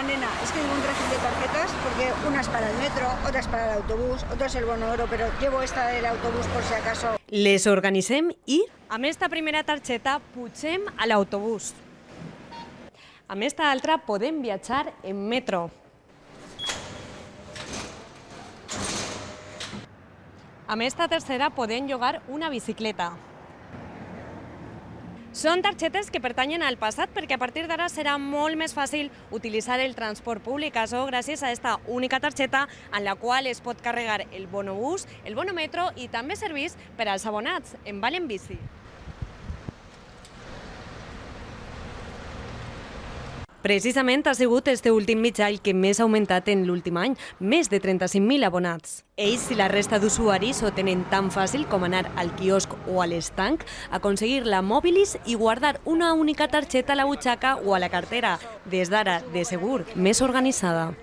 mira nena, es que tengo un régimen de tarjetas porque una es para el metro, otra es para el autobús, otra es el bono oro, pero llevo esta del autobús por si acaso. Les organitzem i, amb esta primera targeta, pugem a l'autobús. Amb esta altra podem viatjar en metro. Amb esta tercera podem llogar una bicicleta. Són targetes que pertanyen al passat perquè a partir d'ara serà molt més fàcil utilitzar el transport públic, això gràcies a aquesta única targeta en la qual es pot carregar el bonobús, el bonometro i també serveix per als abonats en Val en Bici. Precisament ha sigut este últim mitjà el que més ha augmentat en l'últim any, més de 35.000 abonats. Ells i la resta d'usuaris ho tenen tan fàcil com anar al quiosc o a l'estanc, aconseguir la mòbilis i guardar una única targeta a la butxaca o a la cartera, des d'ara, de segur, més organitzada.